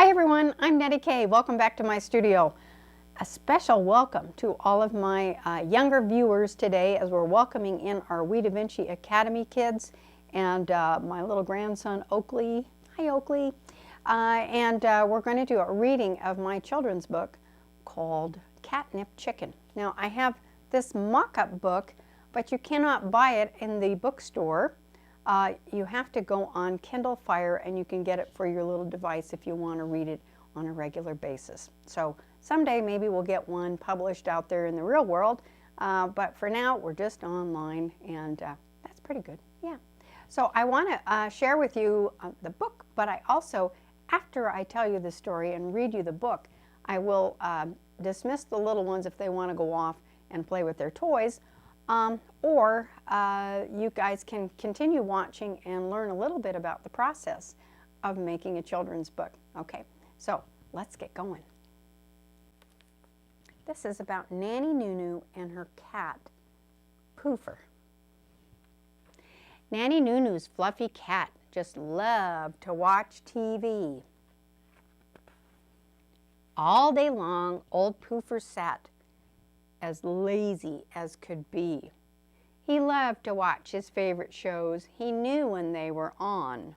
Hi everyone, I'm Nettie Kay. Welcome back to my studio. A special welcome to all of my younger viewers today as we're welcoming in our We Da Vinci Academy kids and my little grandson Oakley. Hi Oakley. We're going to do a reading of my children's book called Catnip Chicken. Now I have this mock-up book, but you cannot buy it in the bookstore. You have to go on Kindle Fire and you can get it for your little device if you want to read it on a regular basis. So someday maybe we'll get one published out there in the real world, but for now we're just online, and that's pretty good. Yeah. So I want to share with you the book, but I also, after I tell you the story and read you the book, I will dismiss the little ones if they want to go off and play with their toys. Or you guys can continue watching and learn a little bit about the process of making a children's book. Okay, so let's get going. This is about Nanny Nunu and her cat, Poofer. Nanny Nunu's fluffy cat just loved to watch TV. All day long, old Poofer sat as lazy as could be. He loved to watch his favorite shows. He knew when they were on.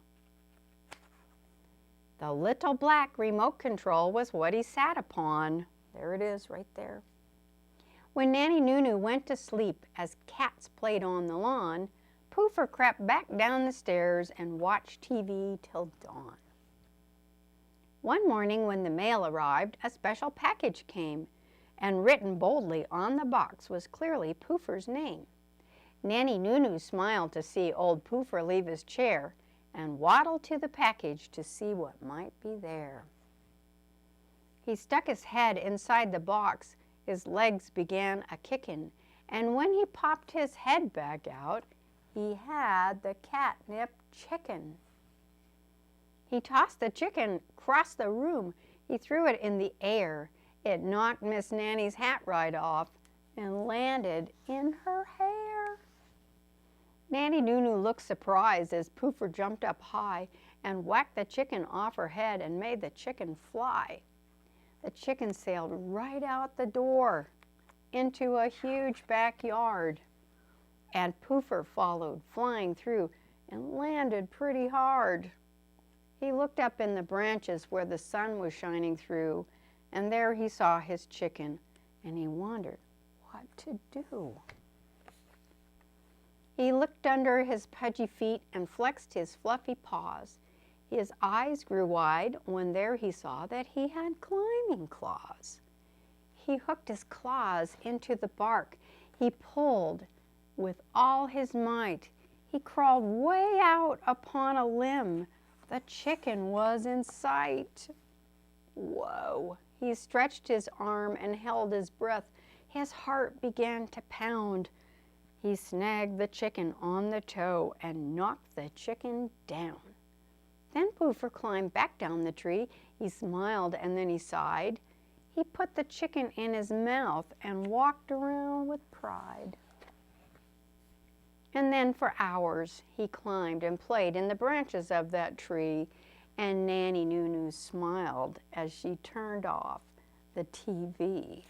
The little black remote control was what he sat upon. There it is, right there. When Nanny Nunu went to sleep as cats played on the lawn, Poofer crept back down the stairs and watched TV till dawn. One morning when the mail arrived, a special package came, and written boldly on the box was clearly Poofer's name. Nanny Nunu smiled to see old Poofer leave his chair and waddle to the package to see what might be there. He stuck his head inside the box, his legs began a-kickin', and when he popped his head back out, he had the catnip chicken. He tossed the chicken across the room. He threw it in the air. It knocked Miss Nanny's hat right off and landed in her hair. Nanny Nunu looked surprised as Poofer jumped up high and whacked the chicken off her head and made the chicken fly. The chicken sailed right out the door into a huge backyard, and Poofer followed, flying through, and landed pretty hard. He looked up in the branches where the sun was shining through, and there he saw his chicken, and he wondered what to do. He looked under his pudgy feet and flexed his fluffy paws. His eyes grew wide when there he saw that he had climbing claws. He hooked his claws into the bark. He pulled with all his might. He crawled way out upon a limb. The chicken was in sight. Whoa! He stretched his arm and held his breath. His heart began to pound. He snagged the chicken on the toe and knocked the chicken down. Then Poofer climbed back down the tree. He smiled and then he sighed. He put the chicken in his mouth and walked around with pride. And then for hours he climbed and played in the branches of that tree, and Nanny Nunu smiled as she turned off the TV.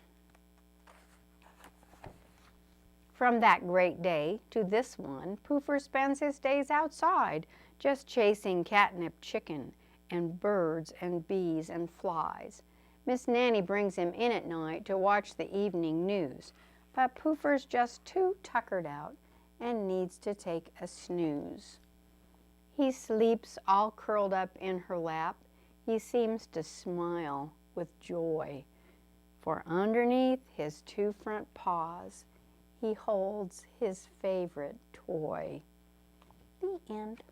From that great day to this one, Poofer spends his days outside, just chasing catnip chicken and birds and bees and flies. Miss Nanny brings him in at night to watch the evening news, but Poofer's just too tuckered out and needs to take a snooze. He sleeps all curled up in her lap. He seems to smile with joy, for underneath his two front paws, he holds his favorite toy. The end.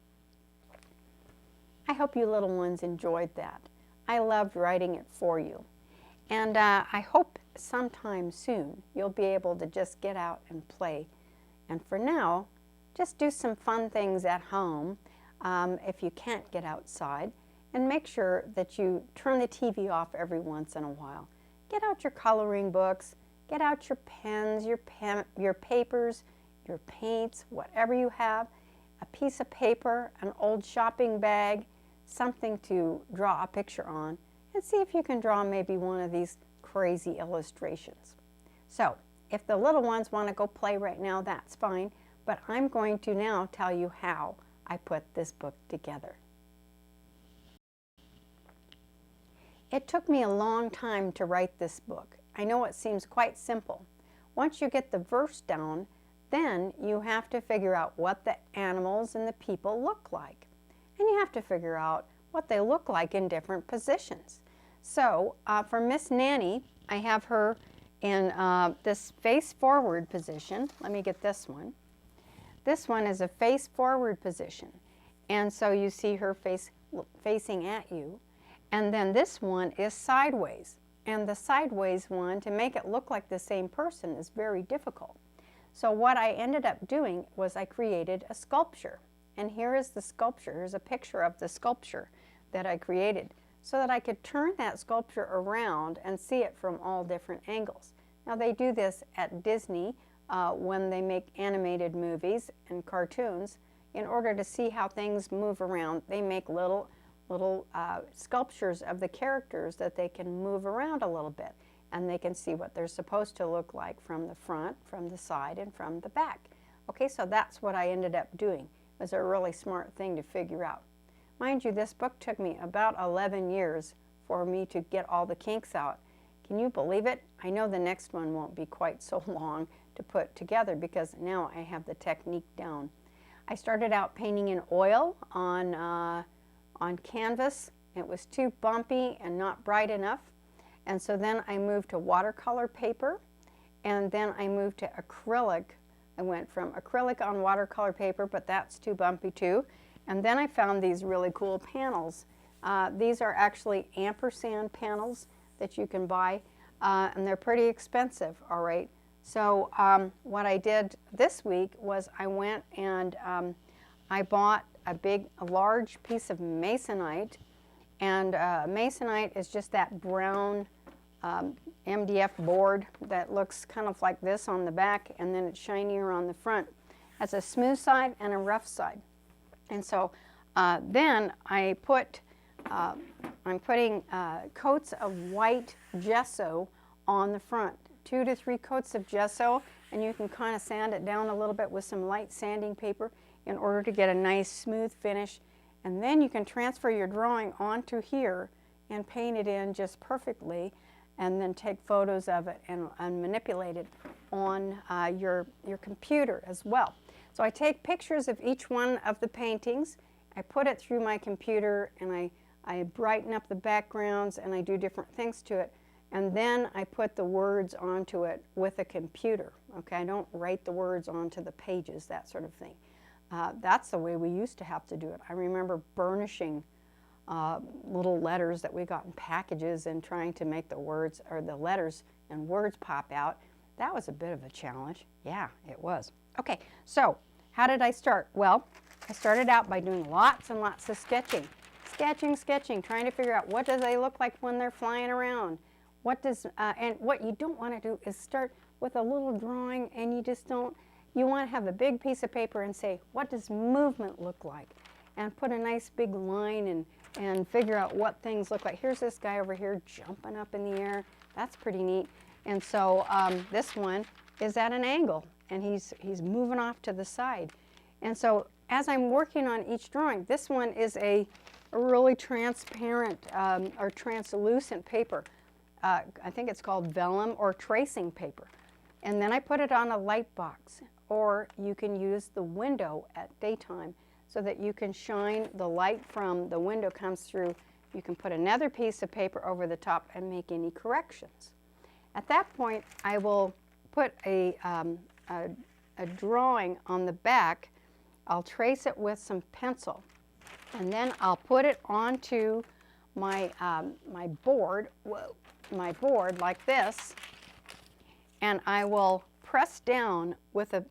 I hope you little ones enjoyed that. I loved writing it for you. And I hope sometime soon you'll be able to just get out and play. And for now, just do some fun things at home if you can't get outside, and make sure that you turn the TV off every once in a while. Get out your coloring books, get out your pens, your papers, your paints, whatever you have, a piece of paper, an old shopping bag, something to draw a picture on, and see if you can draw maybe one of these crazy illustrations. So if the little ones want to go play right now, that's fine, but I'm going to now tell you how I put this book together. It took me a long time to write this book. I know it seems quite simple. Once you get the verse down, then you have to figure out what the animals and the people look like. And you have to figure out what they look like in different positions. So for Miss Nanny, I have her in this face forward position. Let me get this one. This one is a face forward position. And so you see her face facing at you. And then this one is sideways. And the sideways one, to make it look like the same person, is very difficult. So what I ended up doing was I created a sculpture. And here is the sculpture. Here's a picture of the sculpture that I created so that I could turn that sculpture around and see it from all different angles. Now they do this at Disney when they make animated movies and cartoons. In order to see how things move around, they make little sculptures of the characters that they can move around a little bit, and they can see what they're supposed to look like from the front, from the side, and from the back. Okay, so that's what I ended up doing. It was a really smart thing to figure out. Mind you, this book took me about 11 years for me to get all the kinks out. Can you believe it? I know the next one won't be quite so long to put together because now I have the technique down. I started out painting in oil on canvas. It was too bumpy and not bright enough. And so then I moved to watercolor paper, and then I moved to acrylic. I went from acrylic on watercolor paper, but that's too bumpy too. And then I found these really cool panels. These are actually ampersand panels that you can buy, and they're pretty expensive, all right? So what I did this week was I went and I bought a large piece of masonite, and masonite is just that brown MDF board that looks kind of like this on the back, and then it's shinier on the front. It has a smooth side and a rough side. And so then I'm putting coats of white gesso on the front, 2 to 3 coats of gesso, and you can kind of sand it down a little bit with some light sanding paper in order to get a nice smooth finish. And then you can transfer your drawing onto here and paint it in just perfectly, and then take photos of it and manipulate it on your computer as well. So I take pictures of each one of the paintings, I put it through my computer, and I brighten up the backgrounds, and I do different things to it, and then I put the words onto it with a computer. Okay, I don't write the words onto the pages, that sort of thing. That's the way we used to have to do it. I remember burnishing little letters that we got in packages and trying to make the words, or the letters and words, pop out. That was a bit of a challenge. Yeah, it was. Okay, so how did I start? Well, I started out by doing lots and lots of sketching. Sketching, trying to figure out what do they look like when they're flying around. And what you don't want to do is start with a little drawing, and you want to have a big piece of paper and say, what does movement look like? And put a nice big line and figure out what things look like. Here's this guy over here jumping up in the air. That's pretty neat. And so this one is at an angle, and he's moving off to the side. And so as I'm working on each drawing, this one is a really transparent or translucent paper. I think it's called vellum or tracing paper. And then I put it on a light box, or you can use the window at daytime so that you can shine the light from the window comes through. You can put another piece of paper over the top and make any corrections. At that point, I will put a drawing on the back. I'll trace it with some pencil, and then I'll put it onto my board like this, and I will press down with a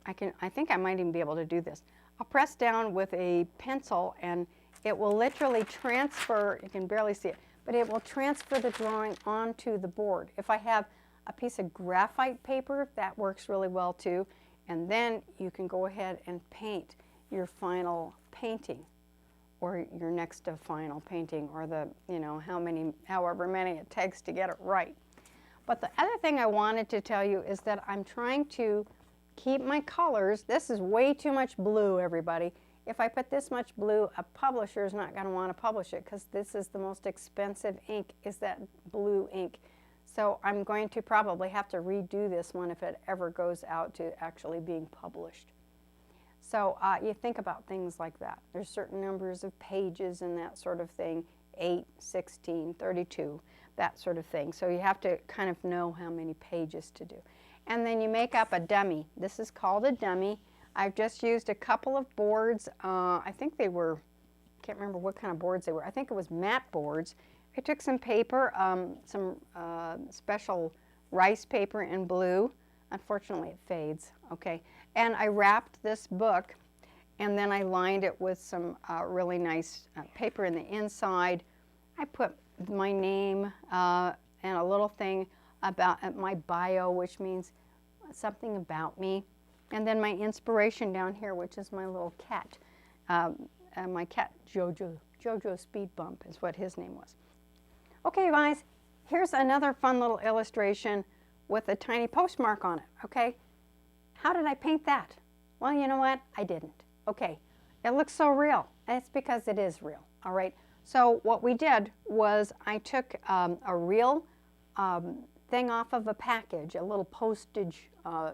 I think I might even be able to do this. I'll press down with a pencil, and it will literally transfer, you can barely see it, but it will transfer the drawing onto the board. If I have a piece of graphite paper, that works really well too, and then you can go ahead and paint your final painting or your next to final painting, or the, you know, however many it takes to get it right. But the other thing I wanted to tell you is that I'm trying to keep my colors. This is way too much blue, everybody. If I put this much blue, a publisher is not going to want to publish it, because this is the most expensive ink, is that blue ink. So I'm going to probably have to redo this one if it ever goes out to actually being published. So you think about things like that. There's certain numbers of pages and that sort of thing, 8, 16, 32, that sort of thing. So you have to kind of know how many pages to do. And then you make up a dummy. This is called a dummy. I've just used a couple of boards. I think they were, can't remember what kind of boards they were. I think it was matte boards. I took some paper, some special rice paper in blue. Unfortunately, it fades, okay. And I wrapped this book, and then I lined it with some really nice paper in the inside. I put my name and a little thing about my bio, which means something about me. And then my inspiration down here, which is my little cat. My cat, Jojo. Jojo Speed Bump is what his name was. Okay, you guys, here's another fun little illustration with a tiny postmark on it, okay? How did I paint that? Well, you know what? I didn't. Okay, it looks so real. And it's because it is real, all right? So what we did was I took a real thing off of a package, a little postage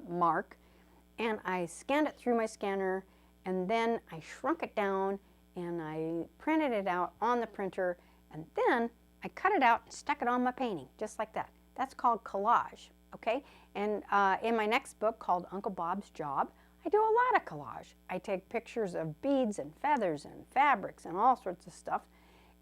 mark, and I scanned it through my scanner, and then I shrunk it down, and I printed it out on the printer, and then I cut it out and stuck it on my painting, just like that. That's called collage, okay? And in my next book called Uncle Bob's Job, I do a lot of collage. I take pictures of beads and feathers and fabrics and all sorts of stuff,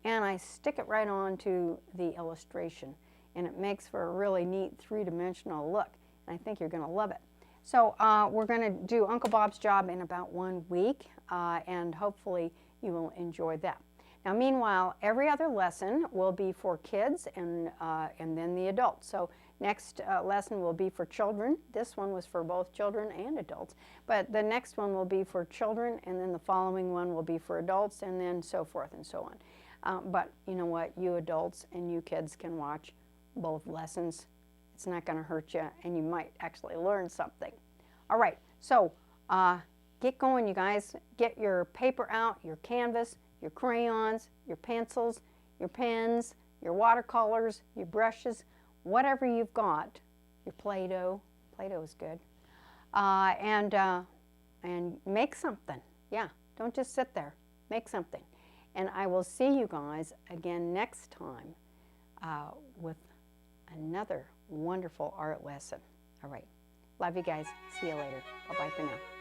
and I stick it right onto the illustration, and it makes for a really neat three-dimensional look, and I think you're going to love it. So we're going to do Uncle Bob's Job in about 1 week, and hopefully you will enjoy that. Now, meanwhile, every other lesson will be for kids and then the adults. So next lesson will be for children. This one was for both children and adults. But the next one will be for children, and then the following one will be for adults, and then so forth and so on. But you know what? You adults and you kids can watch both lessons. It's not going to hurt you, and you might actually learn something. All right, so get going, you guys. Get your paper out, your canvas, your crayons, your pencils, your pens, your watercolors, your brushes, whatever you've got, your Play-Doh. Play-Doh is good. And make something. Yeah, don't just sit there. Make something. And I will see you guys again next time with another wonderful art lesson. All right. Love you guys. See you later. Bye-bye for now.